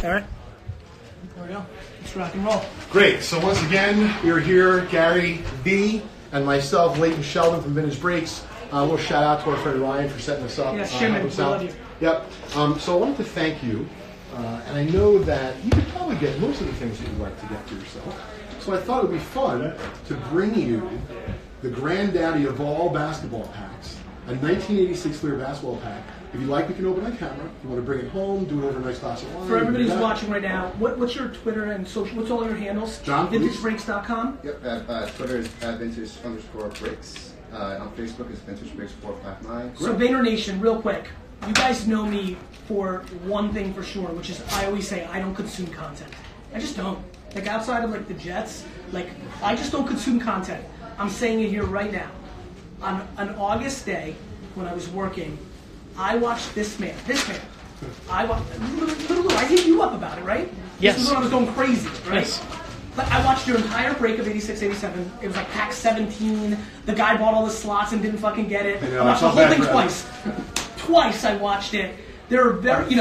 All right. There we go. Let's rock and roll. Great. So once again, we are here, Gary V. and myself, Leighton Sheldon from Vintage Breaks. A little shout out to our friend Ryan for setting us up. Yeah, Shimon, we love you. Yep. So I wanted to thank you, and I know that you could probably get most of the things that you'd like to get for yourself. So I thought it would be fun to bring you the granddaddy of all basketball packs, a 1986 clear basketball pack. If you like, we can open on camera. If you want to bring it home, do it over a nice glass of wine. For everybody who's watching right now, what's your Twitter and social? What's all your handles? John, VintageBreaks.com? Yep, Twitter is @vintage_breaks. On Facebook is VintageBreaks459. So Vayner Nation, real quick. You guys know me for one thing for sure, which is I always say I don't consume content. I just don't. Like outside of like the Jets, like I just don't consume content. I'm saying it here right now. On an August day when I was working, I watched this man. I hit you up about it, right? Yes. This is when I was going crazy, right? Yes. But I watched your entire break of 86, 87. It was like pack 17. The guy bought all the slots and didn't fucking get it. I watched the whole thing twice. Twice I watched it. There are very,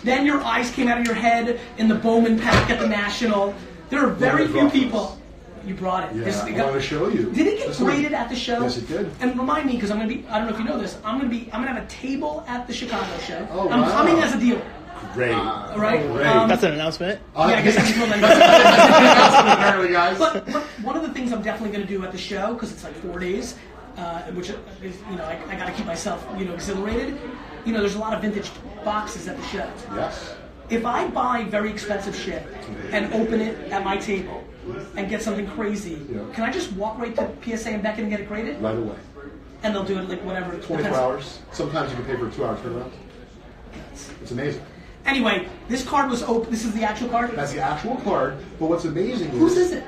then your eyes came out of your head in the Bowman pack at the National. There are very few people. You brought it. Yeah, I want to show you. Did it get graded at the show? Yes, it did. And remind me, because I'm gonna be. I don't know if you know this. I'm gonna have a table at the Chicago show. Oh, I'm coming as a dealer. Great. All right. Great. That's an announcement. Yeah, I guess that's an Apparently, guys. But one of the things I'm definitely going to do at the show, because it's like 4 days, which is, I got to keep myself, exhilarated. There's a lot of vintage boxes at the show. Yes. If I buy very expensive shit and open it at my table and get something crazy, can I just walk right to PSA and Beckett and get it graded? Right away. And they'll do it like whatever. 24 hours. Sometimes you can pay for a 2-hour turnaround. It's amazing. Anyway, this card was open. This is the actual card? That's the actual card. But what's amazing Whose is it?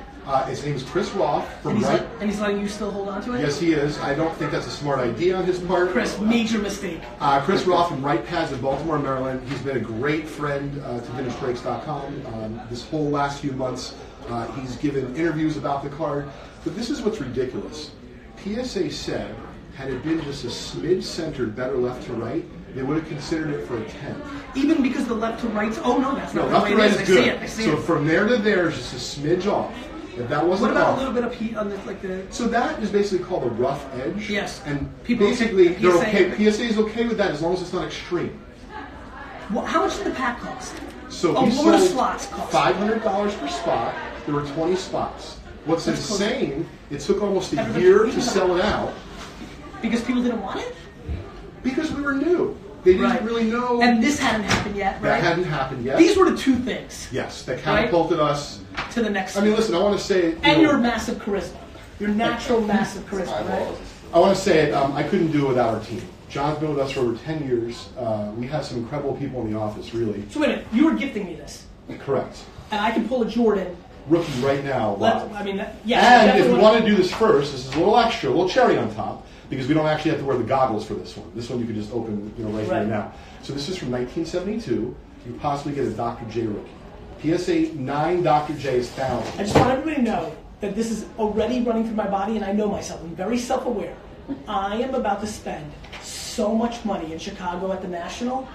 His name is Chris Roth from and he's letting you still hold on to it? Yes, he is. I don't think that's a smart idea on his part. Chris, major mistake. Chris Roth from Right Pads in Baltimore, Maryland. He's been a great friend to VintageBreaks.com this whole last few months. He's given interviews about the card. But this is what's ridiculous. PSA said, had it been just a smidge-centered better left to right, they would have considered it for a 10. Even because the left to right's... Oh, no, that's not left the to way right it is is. good. I see So it. from there to there is just a smidge off. If that wasn't What about off, a little bit of heat on the... So that is basically called a rough edge. Yes. And People basically, take they're PSA okay. PSA is okay with that as long as it's not extreme. Well, how much did the pack cost? So what we were the sold slots cost? $500 per spot. There were 20 spots. What's That's insane, it took almost a Everybody year knew to about sell it out. Because people didn't want it? Because we were new. They didn't really know. And this hadn't happened yet, right? That hadn't happened yet. These were the two things. Yes, that catapulted us to the next. I mean, listen, I want to say it. And your massive charisma. Your natural massive charisma, right? I want to say it. I couldn't do it without our team. John's been with us for over 10 years. We have some incredible people in the office, really. So wait a minute, you were gifting me this. Correct. And I can pull a Jordan. Rookie right now. Live. Yeah. And if you want to do this first, this is a little extra, a little cherry on top, because we don't actually have to wear the goggles for this one. This one you can just open, right here now. So this is from 1972. You possibly get a Dr. J rookie. PSA 9 Dr. J is found. I just want everybody to know that this is already running through my body, and I know myself. I'm very self-aware. I am about to spend so much money in Chicago at the National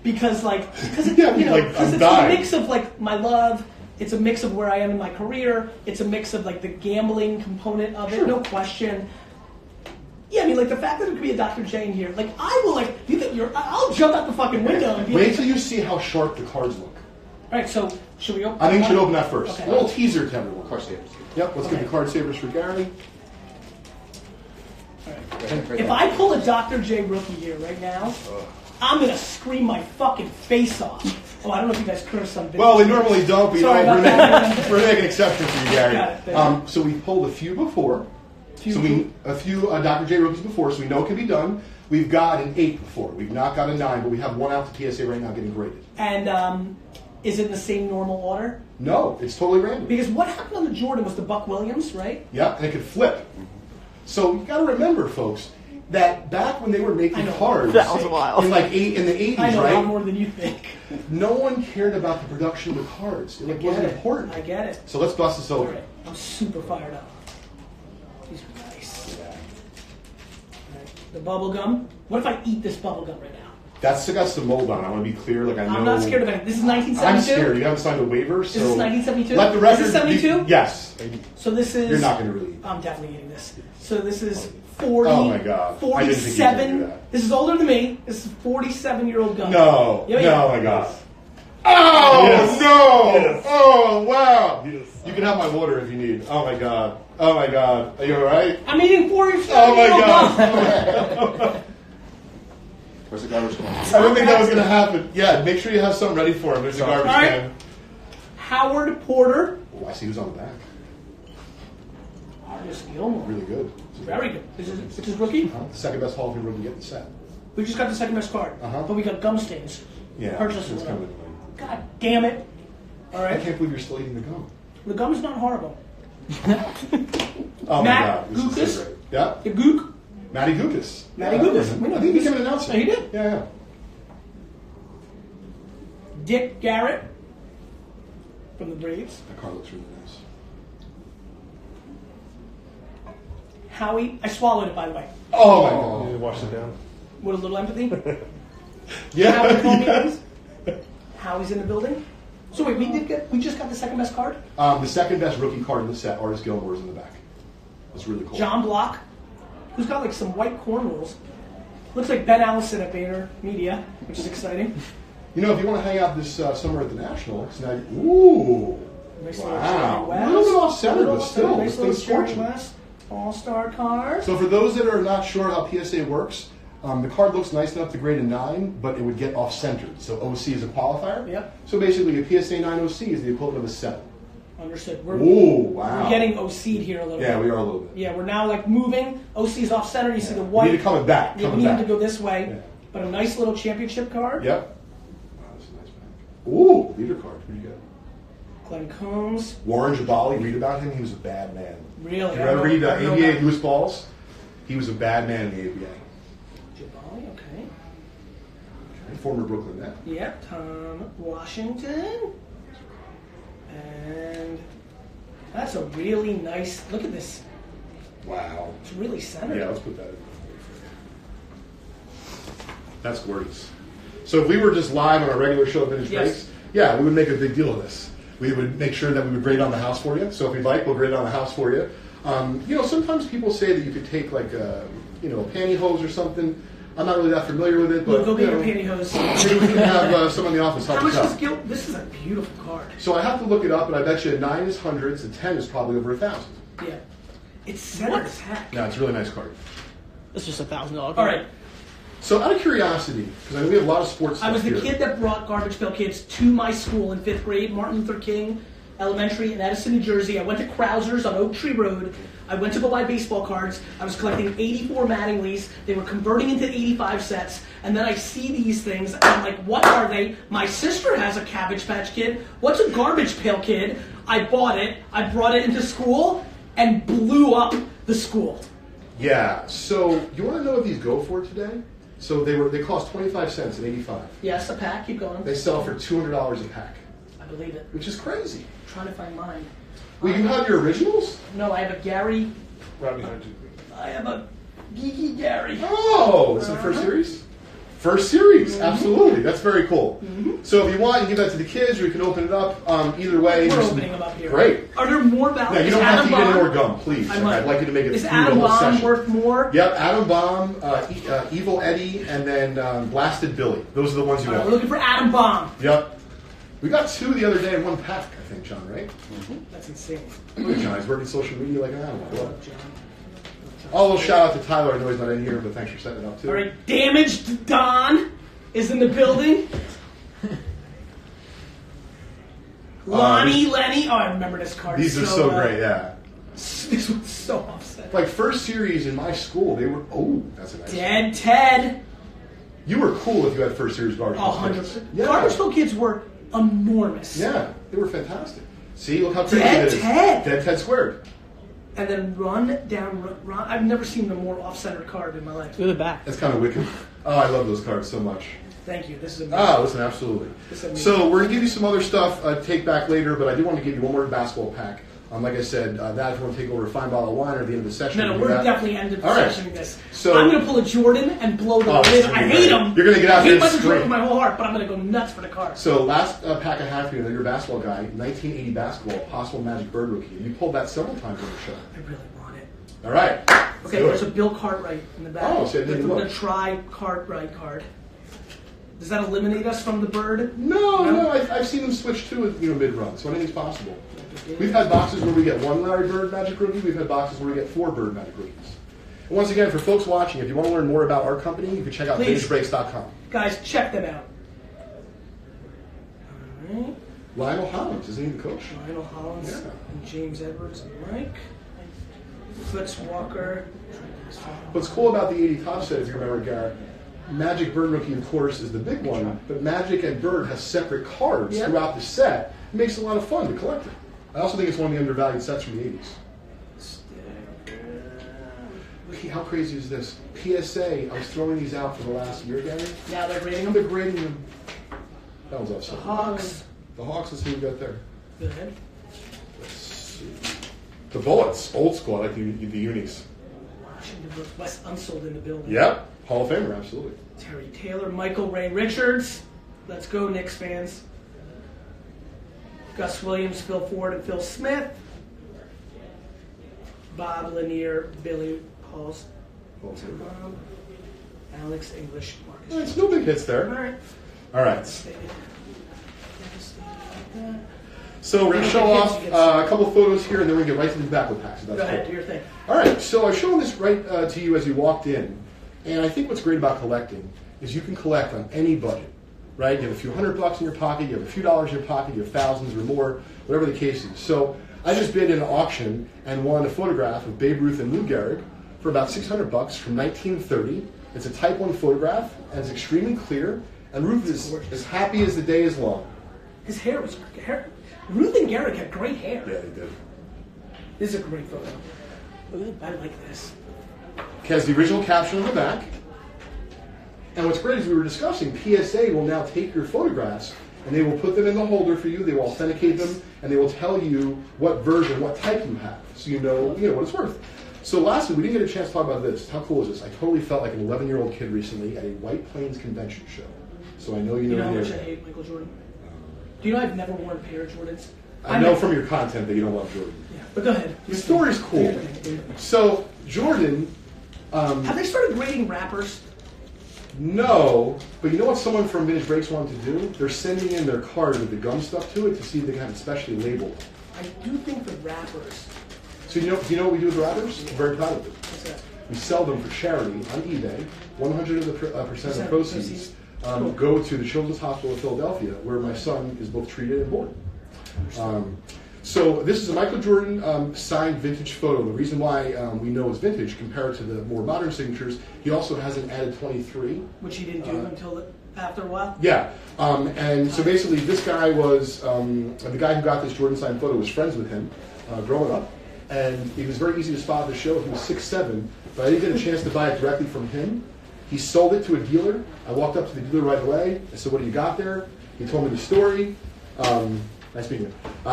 because it's a mix of my love. It's a mix of where I am in my career. It's a mix of the gambling component of it, no question. Yeah, I mean, the fact that there could be a Dr. J in here, I will, you think I'll jump out the fucking window and be Wait till you see how sharp the cards look. All right, so should we open? I think you should open that first. Okay. A little teaser to everyone. Card savers. Yep, let's get the card savers for Gary. All right. If I pull a Dr. J rookie here right now, I'm going to scream my fucking face off. Oh, I don't know if you guys curse on video. Well, we normally don't, but we're making an exception for you, Gary. Got it, so we pulled a few before. A few Dr. J rookies before, so we know it can be done. We've got an 8 before. We've not got a 9, but we have one out to PSA right now getting graded. And is it in the same normal order? No, it's totally random. Because what happened on the Jordan was the Buck Williams, right? Yeah, and it could flip. So you got to remember, folks, that back when they were making cards, that was wild. in the 80s, I know right? a lot more than you think. No one cared about the production of the cards. It wasn't important. I get it. So let's bust this open. All right. I'm super fired up. These are nice. Yeah. All right. The bubble gum. What if I eat this bubble gum right now? That's got some mold on. I want to be clear. Like I know. I'm not scared of anything. This is 1972. I'm scared. You haven't signed a waiver, so. This is 1972. Let the record. Is this 72? Yes. So this is. You're not going to really. I'm definitely eating this. So this is 40. Oh my God. 47. I didn't think you were gonna do that. This is older than me. This is 47-year-old gun. No. Yeah, No, my God. Oh Yes. no! Yes. Oh wow! Yes. You can have my water if you need. Oh my God! Oh my God! Are you all right? I'm eating 47. Oh my God! Where's the garbage can? I didn't think that was going to happen. Yeah, make sure you have something ready for him. There's a garbage All right. can. Howard Porter. Oh, I see who's on the back. Artis Gilmore. Really good. Very good. This is rookie. The second best Hall of Fame rookie get the set. We just got the second best card, but we got gum stains. Yeah, Purchase it's it. kind of annoying. God damn it! All I right, can't believe you're still eating the gum. the gum's not horrible. Oh Matt my God, this Gukas? is so great. Yeah, The gook. Matty Gukas. Matty Yeah, Gukas. I think he became an announcer. Oh, he did? Yeah. Dick Garrett from the Braves. That card looks really nice. Howie. I swallowed it, by the way. Oh my You God. need to wash it down. With a little empathy. Howie Yeah. Comians. Howie's in the building. So wait, we just got the second best card. The second best rookie card in the set, Artis Gilmore, is in the back. That's really cool. John Block, who's got like some white cornrows. Looks like Ben Allison at Vayner Media, which is exciting. You know, if you want to hang out this summer at the National, it's now. Ooh. Nice Wow. little A little bit off center, but still, Nice this little thing's Jerry fortunate. West All-Star card. So for those that are not sure how PSA works, the card looks nice enough to grade a 9, but it would get off-centered. So OC is a qualifier. Yep. So basically, a PSA 9 OC is the equivalent of a 7. Understood. Ooh, wow. We're getting OC'd here a little bit. Yeah, we are a little bit. Yeah, we're now like moving. OC's off center. You see the We white. need to come back. Yeah, we Coming need back. to go this way. Yeah. But a nice little championship card. Yep. Wow, that's a nice pack. Ooh, leader card. Pretty good. Glenn Combs. Warren Jabali, read about him. He was a bad man. Really? Did you ever read I don't know ABA about- Lewis Balls? He was a bad man in the ABA. Jabali, okay. Former Brooklyn Net. Yep, Tom Washington. And that's a really nice, look at this. Wow. It's really centered. Yeah, let's put that in. That's gorgeous. So if we were just live on a regular show of Vintage Yes. Breaks, yeah, we would make a big deal of this. We would make sure that we would grade on the house for you. So if you'd like, we'll grade on the house for you. Sometimes people say that you could take like a pantyhose or something. I'm not really that familiar with it, but Look, go get your you know, pantyhose. maybe we can have someone in the office help How much us does out. Gil? This is a beautiful card. So I have to look it up, but I bet you a 9 is hundreds, a 10 is probably over 1,000. Yeah. It's centered as heck. Yeah, it's a really nice card. It's just $1,000. All right. So out of curiosity, because I know we have a lot of sports stuff I was the here. kid that brought Garbage Pail Kids to my school in 5th grade, Martin Luther King Elementary in Edison, New Jersey. I went to Krauser's on Oak Tree Road. I went to go buy baseball cards. I was collecting 84 Mattinglys. They were converting into 85 sets. And then I see these things, and I'm like, what are they? My sister has a Cabbage Patch Kid. What's a Garbage Pail Kid? I bought it. I brought it into school and blew up the school. Yeah. So you want to know what these go for today? So they cost 25 cents at 85. Yes, a pack. Keep going. They sell for $200 a pack, I believe it. which is crazy. I'm trying to find mine. Well, you have your originals? No, I have a Gary. Right behind you. I have a Geeky Gary. Oh, it's the first series? First series, absolutely. That's very cool. So if you want, you can give that to the kids, or you can open it up. Either way. We're there's opening some- them up here. Great. Are there more values? Now, you don't have to get any more gum, please. I might. I'd like you to make it Is through Adam the whole Bomb session. worth more? Yep, Adam Bomb, Evil Eddie, and then Blasted Billy. Those are the ones you All right, want. we're looking for Adam Bomb. Yep. We got 2 the other day in 1 pack, I think, John, right? That's insane. Look at John, he's working social media like an animal. I love it. John. Oh, a little shout out to Tyler. I know he's not in here, but thanks for setting it up, too. All right, Damaged Don is in the building. Lonnie, Lenny. Oh, I remember this card. These are so great, yeah. This one's so offset. Like, first series in my school, they were... Oh, that's a nice one. Dead Ted. You were cool if you had first series Garbage Pail 100%. Kids. Yeah. Garbage Pail Kids were enormous. Yeah, they were fantastic. See, look how crazy Dead it is. Ted. Dead Ted squared. And then run down. I've never seen a more off-centered card in my life. Look at the back. That's kind of wicked. Oh, I love those cards so much. Thank you. This is amazing. Ah, listen, absolutely. This is amazing. So we're going to give you some other stuff to take back later, but I do want to give you one more basketball pack. Like I said, that if you want to take over a fine bottle of wine or at the end of the session. No, do we're that. definitely ending the All right. session with this. So- I'm going to pull a Jordan and blow the Oh, lid. it's I gonna be hate great. him. You're gonna get out I hate there Michael and Jordan with scream. my whole heart, but I'm going to go nuts for the car. So last pack I have for you, you're a basketball guy, 1980 basketball, possible Magic Bird rookie. You pulled that several times on the show. I really want it. All right. Let's Okay, do there's it. a Bill Cartwright in the back. Oh, so I didn't We're look. going to try Cartwright card. Does that eliminate us from the bird? No, I've seen them switch to it, mid-run, so anything's possible. We've had boxes where we get 1 Larry Bird Magic Rookie. We've had boxes where we get 4 Bird Magic Rookies. And once again, for folks watching, if you want to learn more about our company, you can check out Please. VintageBreaks.com. Guys, check them out. All right. Lionel Hollins, isn't he the coach? Lionel Hollins Yeah. and James Edwards and Mike. Fritz Walker. What's cool about the 80 top set, if you remember, Garrett, Magic Bird Rookie, of course, is the big one, but Magic and Bird have separate cards Yep. throughout the set. It makes it a lot of fun to collect it. I also think it's one of the undervalued sets from the 80s. Look, how crazy is this? PSA, I was throwing these out for the last year, Gary. Now they're grading They're them. grading them. That was The upset. Hawks. The Hawks, let's see what we got there. Go ahead. Let's see. The Bullets, old school, I like the unis. Washington West unsold in the building. Yep, Hall of Famer, absolutely. Terry Taylor, Michael Ray Richards. Let's go, Knicks fans. Gus Williams, Phil Ford, and Phil Smith. Bob Lanier, Billy Halls, Alex English, Marcus. It's no big hits All there. right. All right. Devastated like that. So we're going to show off a couple of photos here, and then we're going to get right to the tobacco packs. If that's Go ahead, cool. do your thing. All right, so I've shown this right to you as you walked in, and I think what's great about collecting is you can collect on any budget, right? You have a few $100 in your pocket, you have a few dollars in your pocket, you have thousands or more, whatever the case is. So I just bid in an auction and won a photograph of Babe Ruth and Lou Gehrig for about $600 from 1930. It's a Type 1 photograph, and it's extremely clear, and Ruth is as happy as the day is long. His hair was Ruth and Gehrig had great hair. Yeah, they did. This is a great photo. Look, I like this. It has the original caption on the back. And what's great is we were discussing, PSA will now take your photographs and they will put them in the holder for you, they will authenticate them, and they will tell you what version, what type you have, so you know what it's worth. So lastly, we didn't get a chance to talk about this. How cool is this? I totally felt like an 11-year-old kid recently at a White Plains convention show. So I know you You know know how the much I area. hate Michael Jordan? Do you know I've never worn a pair of Jordans? I know from your content that you don't love Jordan. Yeah, but go ahead. The story's cool. So Jordan, Have they started grading rappers? no, but you know what someone from Vintage Breaks wanted to do? They're sending in their card with the gum stuff to it to see if they can have it specially labeled. I do think the rappers. So do you know what we do with the rappers? I'm very proud of it. What's that? We sell them for charity on eBay. 100% of the proceeds Cool. go to the Children's Hospital of Philadelphia, where my son is both treated and born. So this is a Michael Jordan signed vintage photo. The reason why we know it's vintage compared to the more modern signatures, he also has an added 23. Which he didn't do until after a while? Yeah, and so basically this guy was, the guy who got this Jordan signed photo was friends with him growing up, and he was very easy to spot at the show. He was 6'7", but I didn't get a chance to buy it directly from him. He sold it to a dealer. I walked up to the dealer right away. I said, "What do you got there?" He told me the story. Nice meeting you.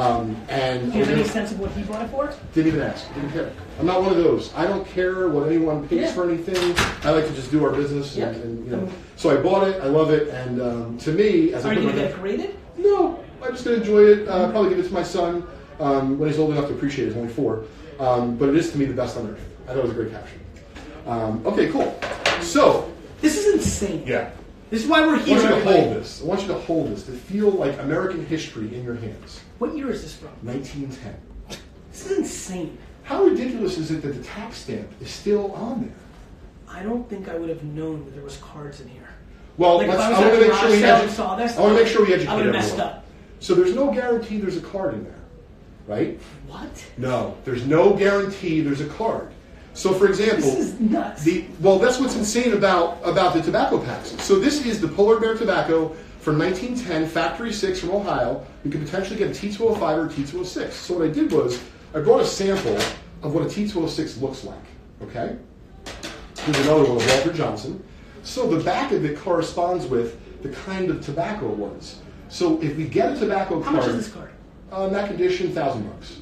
And Do you have any sense of what he bought it for? didn't even ask. Didn't care. I'm not one of those. I don't care what anyone pays for anything. I like to just do our business. Yeah. And So I bought it. I love it. And to me, as Are I you put going to my get it graded? no, I'm just going to enjoy it. Probably give it to my son when he's old enough to appreciate it. He's only 4. But it is to me the best on earth. I thought it was a great caption. Okay, cool. So, This is insane. yeah. This is why we're I here. want you to everybody. hold this. I want you to hold this, to feel like American history in your hands. What year is this from? 1910. This is insane. How ridiculous is it that the tax stamp is still on there? I don't think I would have known that there was cards in here. Well, Like if I was I want at to the make sure garage we sale and educate. saw this, I want to make sure we educate I would have everyone. messed up. So there's no guarantee there's a card in there, right? What? No, there's no guarantee there's a card. So, for example, This is nuts. That's what's insane about the tobacco packs. So this is the Polar Bear tobacco from 1910, Factory 6 from Ohio. You could potentially get a T205 or a T206. So what I did was I brought a sample of what a T206 looks like. Okay? Here's another one of Walter Johnson. So the back of it corresponds with the kind of tobacco it was. So if we get a tobacco How card, much is this card? in that condition, $1,000.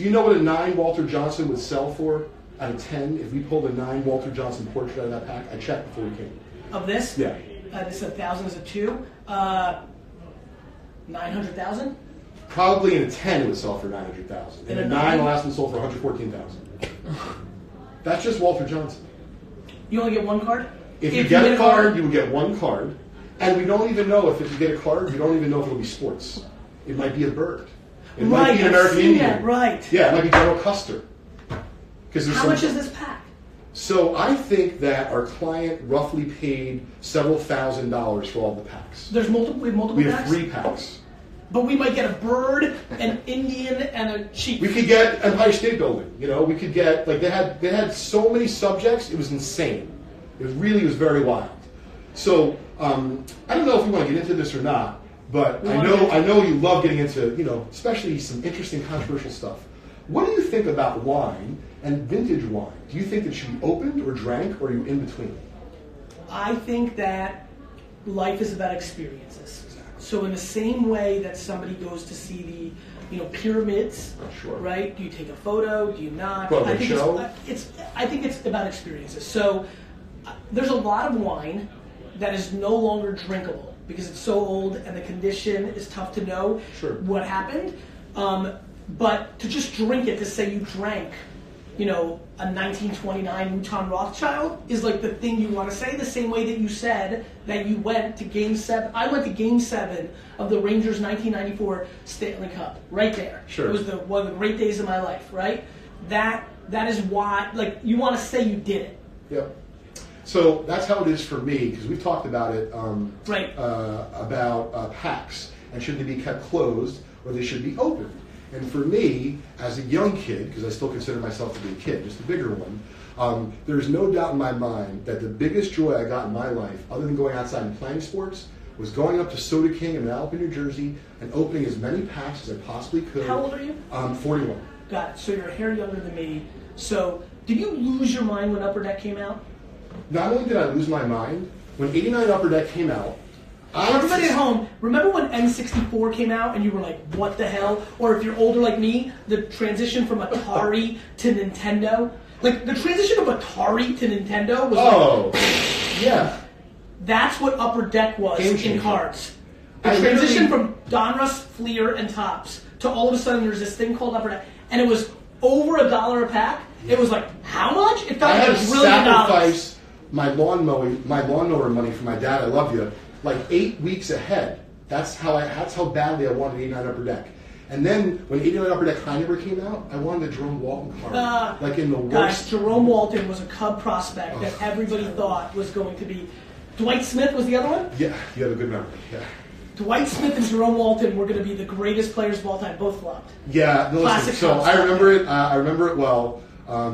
Do you know what a 9 Walter Johnson would sell for out of 10 if we pulled a 9 Walter Johnson portrait out of that pack? I checked before we came. Of this? Yeah. This is 1,000 is a 2. 900,000? Probably in a 10 it would sell for 900,000. And a 9 the last one sold for 114,000. That's just Walter Johnson. You only get one card? If you get a card, you would get one card. And we don't even know if you get a card, we don't even know if it'll be sports. It might be a bird. It might be an American Indian. That, right. Yeah, it might be General Custer. How much is this pack? So I think that our client roughly paid several $1,000s for all the packs. There's multiple. We have multiple packs. We have 3 packs. But we might get a bird, an Indian, and a chief. We could get Empire State Building. You know, we could get they had so many subjects. It was insane. It was very wild. So I don't know if we want to get into this or not, but I know you love getting into especially some interesting controversial stuff. What do you think about wine and vintage wine? Do you think it should be opened or drank, or are you in between? I think that life is about experiences. So in the same way that somebody goes to see the pyramids, sure. Right? Do you take a photo? Do you not? Well, I think it's about experiences. So there's a lot of wine that is no longer drinkable because it's so old and the condition is tough to know what happened. But to just drink it, to say you drank, a 1929 Mouton Rothschild is like the thing you want to say, the same way that you said that you went to Game 7. I went to Game 7 of the Rangers 1994 Stanley Cup, right there. Sure. It was one of the great days of my life, right? That is why, you want to say you did it. Yep. So that's how it is for me, because we've talked about it, about packs, and should they be kept closed or they should be opened. And for me, as a young kid, because I still consider myself to be a kid, just a bigger one, there's no doubt in my mind that the biggest joy I got in my life, other than going outside and playing sports, was going up to Soda King in Malibu, New Jersey, and opening as many packs as I possibly could. How old are you? 41. Got it. So you're a hair younger than me. So did you lose your mind when Upper Deck came out? Not only did I lose my mind, when 89 Upper Deck came out, everybody at home, remember when N64 came out and you were like, what the hell? Or if you're older like me, the transition from Atari to Nintendo. Like, the transition of Atari to Nintendo was yeah. That's what Upper Deck was in cards. The transition from Donruss, Fleer, and Topps to all of a sudden there's this thing called Upper Deck. And it was over $1 a pack. It was like, how much? It felt like $1 billion. I had to sacrifice my lawnmower money for my dad, I love you, like 8 weeks ahead. That's how badly I wanted 89 Upper Deck. And then when 89 Upper Deck High Never came out, I wanted a Jerome Walton card. Like in the worst. Guys, Jerome Walton was a Cub prospect that everybody thought was going to be. Dwight Smith was the other one? Yeah, you have a good memory. Yeah. Dwight Smith and Jerome Walton were going to be the greatest players of all time. Both flopped. Yeah, no, Classic. So I remember it. I remember it well.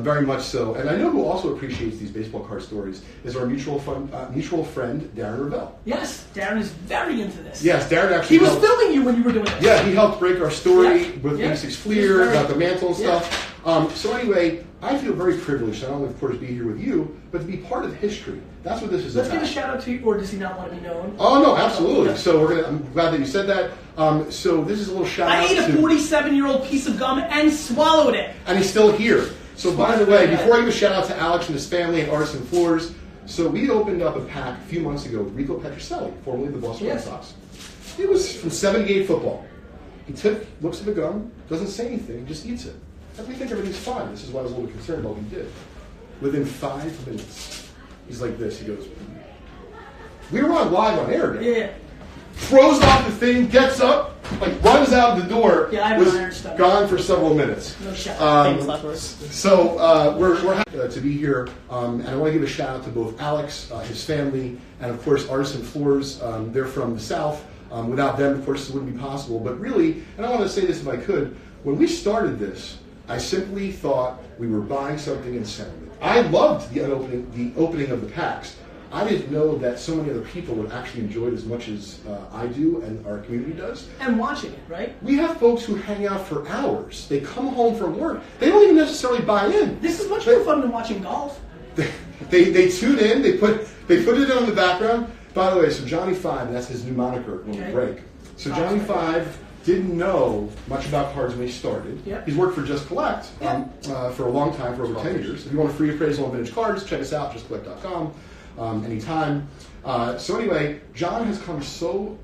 Very much so. And I know who also appreciates these baseball card stories is our mutual friend, Darren Ravel. Yes, Darren is very into this. Yes, Darren actually He was filming you when you were doing it. Yeah, he helped break our story with 86 Fleer, about the mantle and stuff. So anyway, I feel very privileged not only, of course, to be here with you, but to be part of history. That's what this is Let's about. give a shout out to you, or does he not want to be known? Oh, no, absolutely. So I'm glad that you said that. So this is a little shout out to... I ate a 47-year-old piece of gum and swallowed it. And he's still here. So by the way, before I give a shout out to Alex and his family at Artisan Floors, so we opened up a pack a few months ago with Rico Petrocelli, formerly the Boston Red Sox. It was from 78 football. He looks at the gum, doesn't say anything, just eats it. And we think everything's fine. This is why I was a little bit concerned about what he did. Within 5 minutes, he's like this. He goes, we were on live on air today. Yeah. Throws off the thing, gets up, runs out the door, I was understand. gone for several minutes. No shot. So we're happy to be here, and I want to give a shout out to both Alex, his family, and of course Artisan Floors. They're from the South. Without them, of course, this wouldn't be possible. But really, and I want to say this if I could, when we started this, I simply thought we were buying something and selling it. I loved the opening of the packs. I didn't know that so many other people would actually enjoy it as much as I do and our community does. And watching it, right? We have folks who hang out for hours. They come home from work. They don't even necessarily buy in. This is much more fun than watching golf. They tune in. They put it on the background. By the way, so Johnny 5, that's his new moniker when we break. So Johnny 5 didn't know much about cards when he started. Yep. He's worked for Just Collect for a long time, for over 10 years. If you want a free appraisal on vintage cards, check us out, justcollect.com, anytime. So anyway, John has come so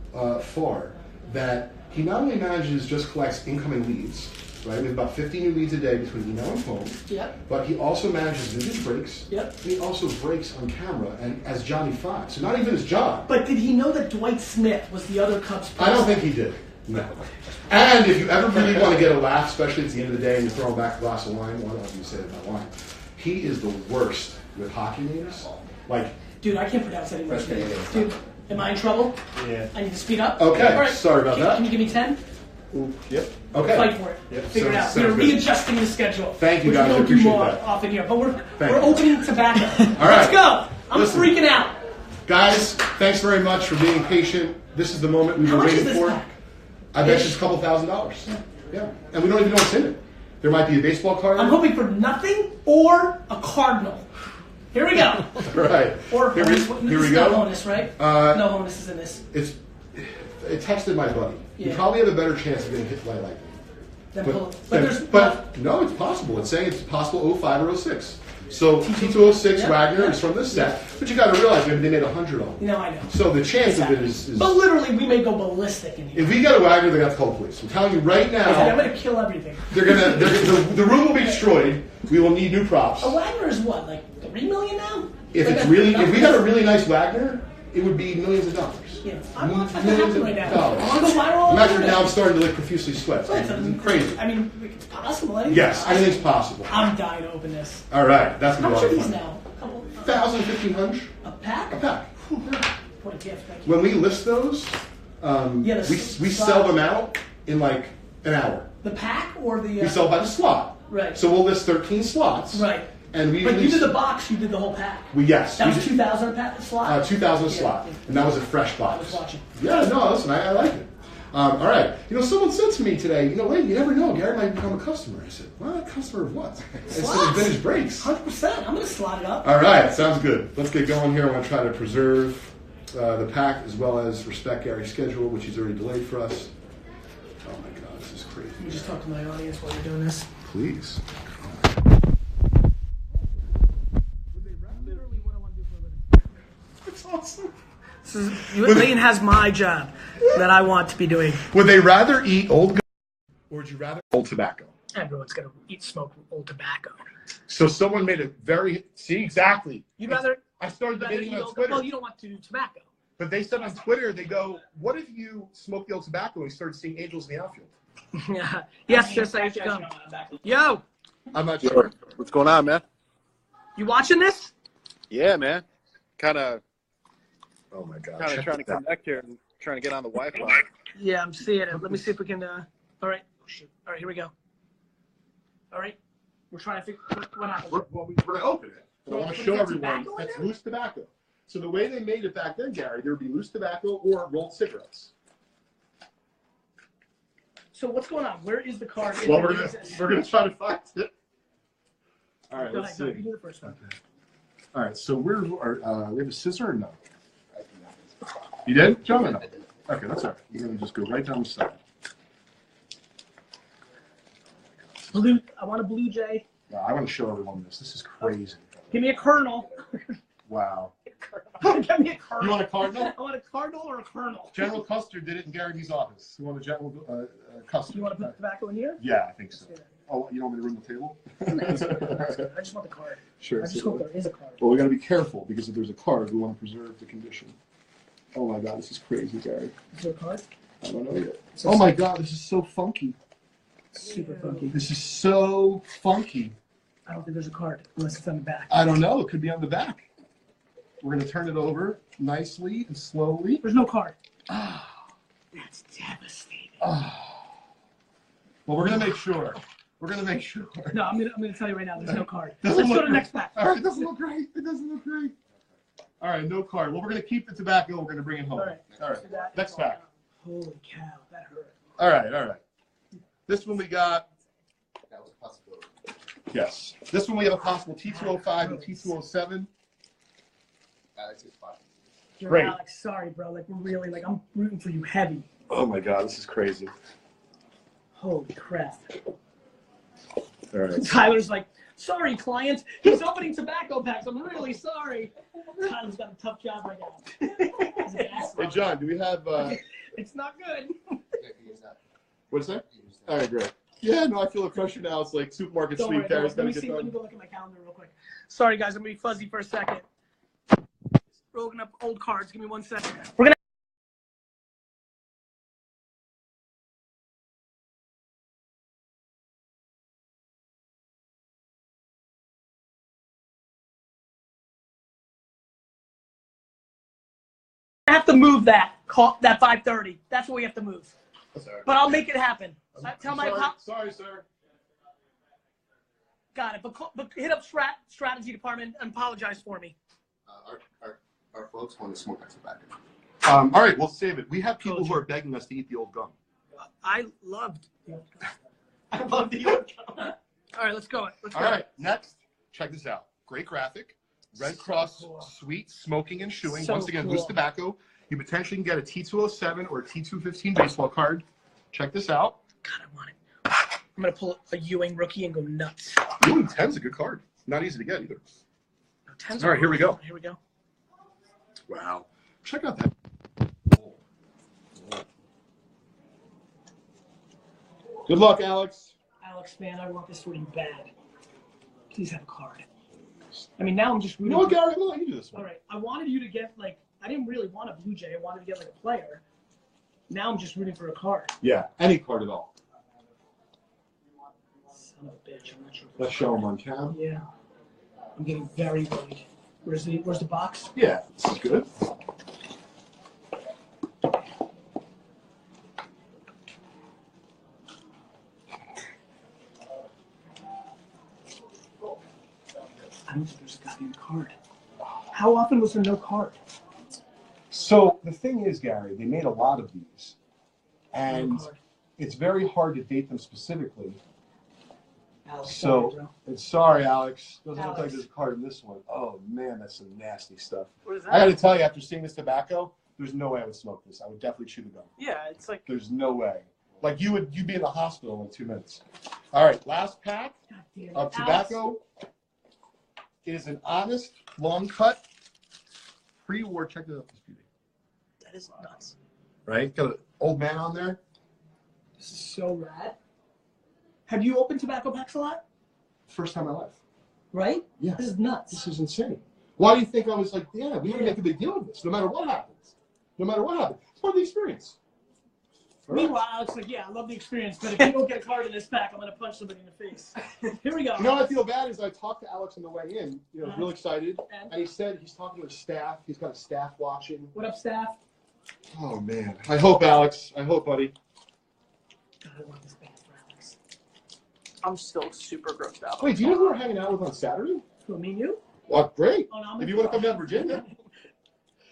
far that he not only manages Just Collect's incoming leads, right? We have about 50 new leads a day between email and phone. Yep. But he also manages vintage breaks. Yep. And he also breaks on camera and as Johnny 5. So not even as John. But did he know that Dwight Smith was the other Cubs person? I don't think he did. No. And if you ever really want to get a laugh, especially at the end of the day and you're throwing back a glass of wine, well, I don't know if you say it about wine. He is the worst with hockey names. Like, dude, I can't pronounce any more names. Dude, am I in trouble? Yeah. I need to speed up? Okay, All right. sorry about that. Can you give me 10? Yep. Okay. Fight for it. Yep. Figure it out. Sounds We're good. readjusting the schedule. Thank you, which guys. I we don't do appreciate more that. often here. But we're Thank you. opening tobacco. All right. Let's go. I'm Listen. freaking out. Guys, thanks very much for being patient. This is the moment we've How been much waiting is this for. pack? I bet you it's a couple $1,000s. Yeah. And we don't even know what's in it. There might be a baseball card. I'm hoping for nothing or a cardinal. Here we go. Right. Or here Honus. we This is go. not Honus, right? No Honus is in this. It texted my buddy. You Yeah. probably have a better chance of getting hit by lightning. But no, it's possible. It's saying it's possible 05 or 06. So T206 Yeah. Wagner is from this set, but you got to realize maybe they made 100 of them. No, I know. So the chance Exactly. of it is. But literally, we may go ballistic in here. If we get a Wagner, they're going to call the police. I'm telling you right now. I'm going to kill everything. The room will be destroyed. We will need new props. A Wagner is what, like $3 million now? If Like it's a- really, if we had a really nice Wagner, it would be millions of dollars. Yeah, I want that to Millions happen of right now. dollars. I want to go viral. I'm actually now starting to like profusely sweat. Right, It's crazy. I mean, it's possible. Anything's Yes, possible. anything's possible. I'm dying to open this. All right, that's How gonna much be are a lot these of fun. now? A couple, 1,000, 1,500 a pack? a pack. What a gift! Thank you. When we list those, we sell them out in like an hour. The pack or the? We sell by the slot. Right. So we'll list 13 slots. Right. And we But you release- did the box. You did the whole pack. Yes. That we was did- 2,000 a pack slot. 2,000 a Yeah, slot, yeah. and that was a fresh box. I was watching. Yeah, no, listen, I like it. All right, someone said to me today, Layton, you never know, Gary might become a customer. I said, well, a customer of what? I said, Slots. vintage breaks. 100%. I'm gonna slot it up. All right, sounds good. Let's get going here. I want to try to preserve the pack as well as respect Gary's schedule, which he's already delayed for us. Oh my God, this is crazy. Let me just talk to my audience while you're doing this. Please. Literally what I want to do for a living. That's awesome. Layton has my job that I want to be doing. Would they rather eat old or would you rather old tobacco? Everyone's gonna smoke old tobacco. So someone made a see exactly. You'd rather. I started Rather debating eat on old, Twitter. well, you don't want to do tobacco. But they said on Twitter, they go, what if you smoke the old tobacco and you started seeing angels in the outfield? Yes, yes, I have to come. Yo, I'm not sure. What's going on, man? you watching this? Yeah, man. Kind of Oh my God. trying check to this out. connect here and trying to get on the Wi-Fi. Yeah, I'm seeing it. Let me see if we can. All right. Oh, shoot. All right, here we go. All right. We're trying to figure what happened. We're going to open it. So I want to show Is that everyone tobacco in that's there? loose tobacco. So the way they made it back then, Gary, there would be loose tobacco or rolled cigarettes. So what's going on? Where is the card? Well, we're gonna try to find it. All right, Go let's ahead, see. you do the first one. All right, so we have a scissor or no? You did, John? Or no? Okay, that's all right. You're gonna just go right down the side. Blue. I want a blue jay. I want to show everyone this. This is crazy. Give me a kernel. Wow. Give me a kernel. You want a cardinal? I want a cardinal or a kernel. General Custer did it in Gary's office. You want a General Custer? You want to put tobacco in here? Yeah, I think so. Oh, you don't want me to ring the table? I just want the card. Sure. I just hope there is a card. Well, we got to be careful because if there's a card, we want to preserve the condition. Oh my God, this is crazy, Gary. Is there a card? I don't know yet. Oh my God, this is so funky. Super funky. This is so funky. I don't think there's a card unless it's on the back. I don't know. It could be on the back. We're going to turn it over nicely and slowly. There's no card. That's devastating. Well, we're going to make sure. We're going to make sure. No, I'm gonna tell you right now. There's no card. Doesn't Let's look go to the great. next pack. All right, it doesn't look great. It doesn't look great. All right, no card. Well, we're going to keep the tobacco. We're going to bring it home. All right. All right. Next pack. Holy cow, that hurt. All right, all right. This one we got. That was a possibility. Yes. This one we have a possible T205 and T207. Alex is fine. You're Great. Alex, sorry, bro. Like we're really I'm rooting for you heavy. Oh my God, this is crazy. Holy crap. All right. Tyler's like, sorry, client. He's opening tobacco packs. I'm really sorry. Tyler's got a tough job right now. Hey, John, do we have... It's not good. What is that? All right, great. Yeah, no, I feel the pressure now. It's like supermarket Don't sweep worry, carries. let me see. Let me go look at my calendar real quick. Sorry, guys. I'm going to be fuzzy for a second. We're looking up old cards. Give me 1 second. We're going to... I have to move that 5:30. That's what we have to move. Sorry. But I'll make it happen. Tell my sorry, sir. Got it. But hit up strategy department and apologize for me. Our folks want to smoke that tobacco. All right, we'll save it. We have people who are begging us to eat the old gum. I loved the old gum. I love the old gum. All right, let's go. All right, next, check this out. Great graphic. Red Cross cool. Sweet Smoking and Chewing. So Once again, cool. loose tobacco. You potentially can get a T207 or a T215 baseball card. Check this out. God, I want it. I'm going to pull a Ewing rookie and go nuts. Ewing 10's a good card. Not easy to get either. No, 10's All right, here we go. Here we go. Wow. Check out that. Good luck, Alex. Alex, man, I want this one bad. Please have a card. I mean, now I'm just rooting. No, Gary, we'll let you do this one. All right. I wanted you to get, like, I didn't really want a Blue Jay. I wanted to get, like, a player. Now I'm just rooting for a card. Yeah, any card at all. Son of a bitch. I'm not sure. Let's show him on cam. Yeah. I'm getting very worried. Where's the box? Yeah, this is good. I don't think there's a goddamn card. How often was there no card? So the thing is, Gary, they made a lot of these, and No card. it's very hard to date them specifically. Alex, So, sorry, bro. and sorry, Alex, doesn't look like Alex. there's a card in this one. Oh man, that's some nasty stuff. What is that? I got to tell you, after seeing this tobacco, there's no way I would smoke this. I would definitely chew the gum. Yeah, it's like. There's no way. Like you'd be in the hospital in 2 minutes. All right, last pack God damn it. of tobacco is an honest, long cut, pre-war. Check it out, this beauty. That is nuts. Right? Got an old man on there. This is so rad. Have you opened tobacco packs a lot? First time in my life. Right? Yeah. This is nuts. This is insane. Why do you think I was like, yeah, we have to make a big deal of this, no matter what happens. No matter what happens. It's part of the experience. All right. Meanwhile, Alex like, yeah, I love the experience, but if you don't get a card in this pack, I'm going to punch somebody in the face. Here we go. You know what I feel bad is I talked to Alex on the way in, real excited, And? and he said he's talking to his staff. He's got a staff watching. What up, staff? Oh, man. I hope, Alex. I hope, buddy. God, I want this bad for Alex. I'm still super grossed out. Wait, do you know who we're hanging out with on Saturday? Who, me and you? Well, great. Oh, no, If you want to come down to Virginia,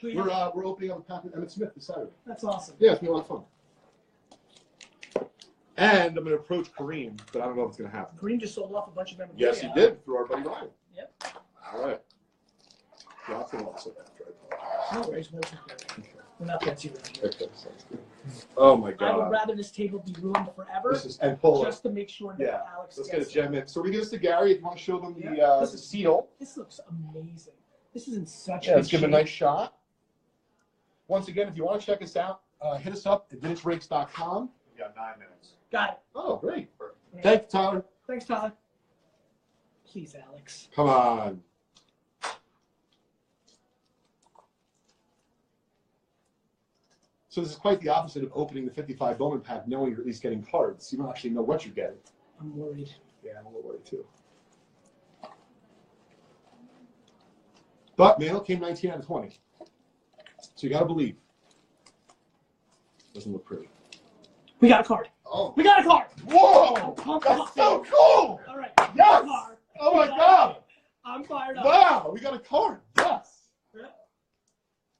Who you- we're opening up a pack with Emmett Smith this Saturday. That's awesome. Yeah, it's going to be a lot of fun. And I'm going to approach Kareem, but I don't know if it's going to happen. Kareem just sold off a bunch of memorabilia. Yes, he did, through our buddy Ryan. Yep. All right. Lots and lots of that. No worries. We're not fancy around here. Okay, sounds good. Oh, my I would God. rather this table be ruined forever This is, and pull it. just to make sure that Yeah, Alex let's get a gets gem in. So we give this to Gary if you want to show them the, Yeah. the seal. This looks amazing. This is in such Yeah, good let's give him a shape. nice shot. Once again, if you want to check us out, hit us up at vintagerakes.com. We got 9 minutes. Got it. Oh, great. Yeah. Thank you, Tyler. Thanks, Tyler. Please, Alex. Come on. So this is quite the opposite of opening the 55 Bowman pack knowing you're at least getting cards. You don't actually know what you're getting. I'm worried. Yeah, I'm a little worried too. But Mail came 19 out of 20. So you got to believe. Doesn't look pretty. We got a card. Oh, We got a card. Whoa! Pump That's up. so cool! All right. Yes! We got a card. Oh my We got God! it. I'm fired up. Wow, we got a card. Yes. Yeah.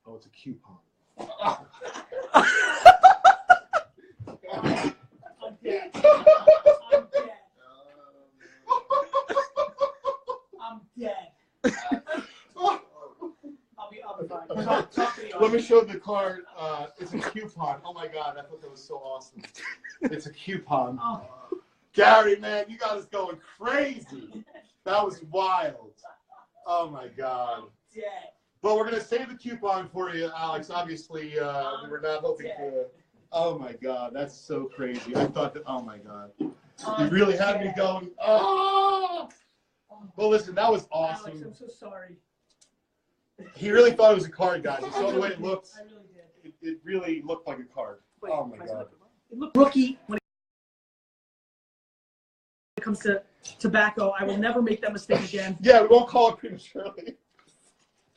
Oh, it's a coupon. I'm dead. I'm dead. I'm dead. I'll be fine. Talk to me. Let me show show the card. It's a coupon. Oh my God, I thought that was so awesome. It's a coupon. Oh. Gary, man, you got us going crazy. That was wild. Oh my God. Yeah. Well, we're going to save the coupon for you, Alex. Obviously, we were not hoping for. Oh my God, that's so crazy. I thought that, oh my God. You really had me going, oh! Well, listen, that was awesome. Alex, I'm so sorry. He really thought it was a card, guys. You saw the way it looked. I really did. It really looked like a card. Oh my God. It looked rookie when it comes to tobacco. I will never make that mistake again. Yeah, we won't call it prematurely.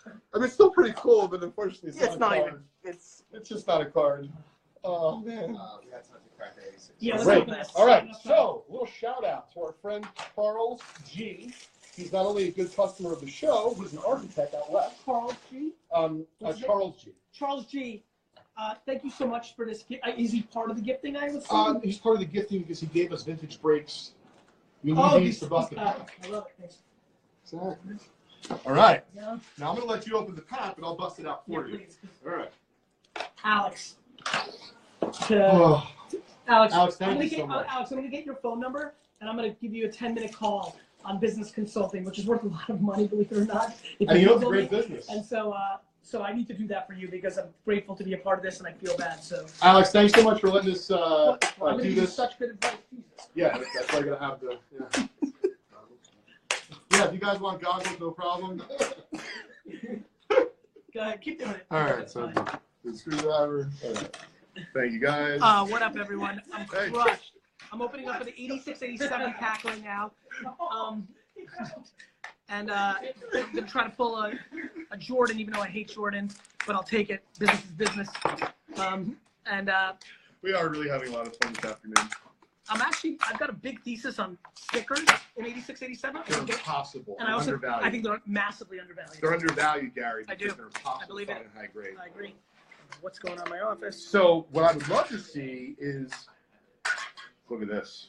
I mean, it's still pretty cool, but unfortunately, it's not a card. It's just not a card. Oh, man. We had time to crack the 86. Yeah, let's Great. open this. All right, so a little shout out to our friend Charles G. He's not only a good customer of the show, he's an architect out west. Charles G. Charles G. Charles G. Thank you so much for this gift. Is he part of the gifting I was He's part of the gifting because he gave us vintage brakes. We Oh, need these to bust the pack. I love it. Thanks. Exactly. All right. Yeah. Now I'm going to let you open the pack, and I'll bust it out for you. Please. All right. Alex. Oh, Alex, Alex, thank you so much. Alex, I'm going to get your phone number, and I'm going to give you a 10-minute call on business consulting, which is worth a lot of money, believe it or not. And you know, it's a great business. And so I need to do that for you because I'm grateful to be a part of this, and I feel bad. So, Alex, thanks so much for letting us I'm going to do give you this. such good advice. Jesus. Yeah, that's why I got to have the. Yeah. Yeah, if you guys want goggles, no problem. Go ahead, keep doing it. All right, That's so fine. the screwdriver. All right. Thank you, guys. What up, everyone? I'm Hey. crushed. I'm opening up an 86-87 pack right now. And I'm going to try to pull a Jordan, even though I hate Jordan, but I'll take it. Business is business. We are really having a lot of fun this afternoon. I've got a big thesis on stickers in 86-87. They're impossible. And I also, undervalued. I think they're massively undervalued. They're undervalued, Gary. I do. Because they're impossible I believe to it. find in high grade. I agree. What's going on in my office? So what I would love to see is, look at this.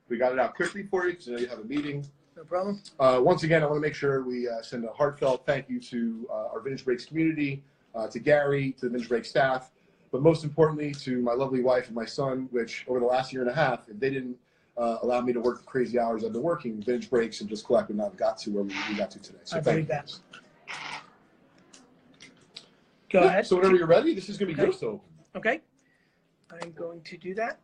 We got it out quickly for you because I know you have a meeting. No problem. Once again, I want to make sure we send a heartfelt thank you to our Vintage Breaks community, to Gary, to the Vintage Breaks staff, but most importantly to my lovely wife and my son, which over the last year and a half, if they didn't allow me to work the crazy hours I've been working, Vintage Breaks and Just Collect would not have got to where we got to today. So I thank believe you. that. Go ahead. So whenever you're ready, this is going to be yours to open. Okay. I'm going to do that.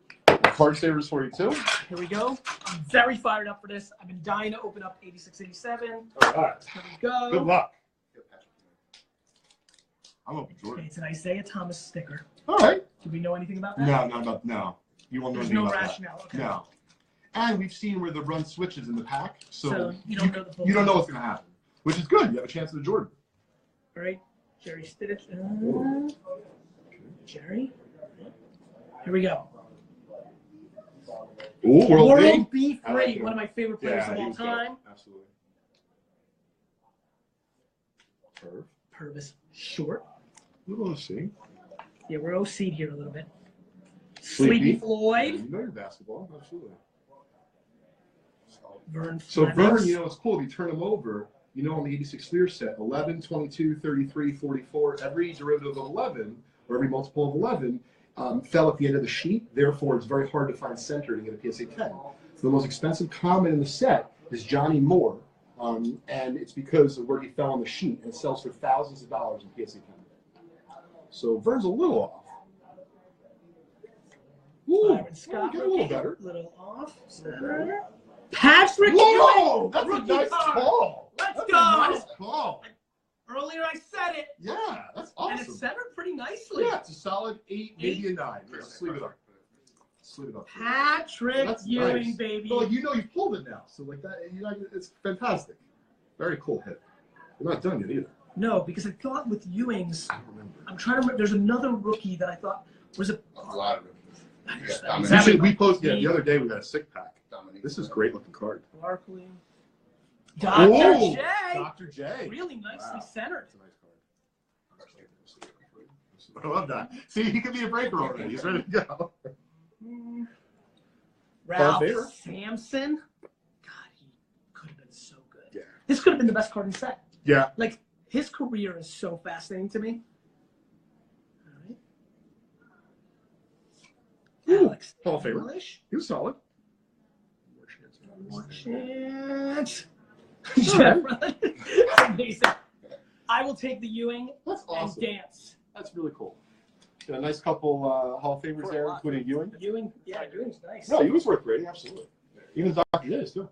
Card savers for you too. Here we go. I'm very fired up for this. I've been dying to open up 86-87. All right. Here we go. Good luck. I'm open, Okay, Jordan. it's an Isaiah Thomas sticker. All right. Do we know anything about that? No. You won't know There's anything no about rationale. Okay. that. No. And we've seen where the run switches in the pack, So you don't know the full you don't know what's going to happen, which is good. You have a chance at a Jordan. All right. Jerry Stidich. Jerry. Here we go. Ooh, World B3, I like him. one of my favorite players Yeah, of he all was good. time. Absolutely. Purvis short. We'll see. Yeah, we're OC'd here a little bit. Sleepy Yeah, Floyd. you know your basketball. Absolutely. Vern So Flemings. Vern, you know, it's cool. If you turn them over, you know, on the 86 Lear set, 11, 22, 33, 44, every derivative of 11, or every multiple of 11, fell at the end of the sheet. Therefore, it's very hard to find center to get a PSA 10. So the most expensive comment in the set is Johnny Moore, and it's because of where he fell on the sheet, and it sells for thousands of dollars in PSA 10. So Vern's a little off. Ooh, Byron Scott. get a little better. Little off. Patrick Whoa, Ewing, that's a rookie nice card. call. Let's That's go. a nice call. Earlier I said it, Yeah, that's and awesome. it's centered pretty nicely. Yeah, it's a solid 8, maybe a 9. Let's sleeve it up. Sleeve it up. Patrick That's Ewing, nice. baby. But like, you know, you pulled it now, so like that, you know, it's fantastic. Very cool hit. We're not done yet either. No, because I thought with Ewing's, I don't remember. I'm trying to remember. There's another rookie that I thought was a. A lot of it. Actually, we posted the other day. We got a sick pack. Dominique. This is a great looking card. Barkley. Dr. Ooh, J. Dr. J. Really nicely centered. That's a nice card. I love that. See, he could be a breaker already. He's ready to go. Ralph favorite. Sampson. God, he could have been so good. Yeah. This could have been the best card in the set. Yeah. Like, his career is so fascinating to me. Hall of Famer. English. He was solid. More chance. Jeff, amazing. I will take the Ewing That's awesome. and dance. That's really cool. Got a nice couple Hall of Famers there, including Ewing. Ewing, yeah, Ewing's nice. No, Ewing's worth grading, absolutely. Even Dr. Is, too.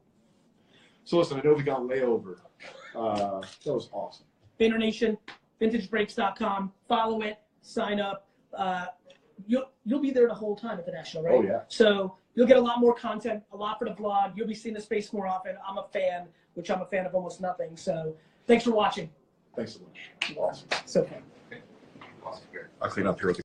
So listen, I know we got way over. That was awesome. Vayner Nation, vintagebreaks.com. Follow it, sign up. You'll be there the whole time at the National, right? Oh, yeah. So you'll get a lot more content, a lot for the vlog. You'll be seeing the space more often. I'm a fan, which I'm a fan of almost nothing. So thanks for watching. Thanks so much. Awesome. So fun. I'll clean up here with the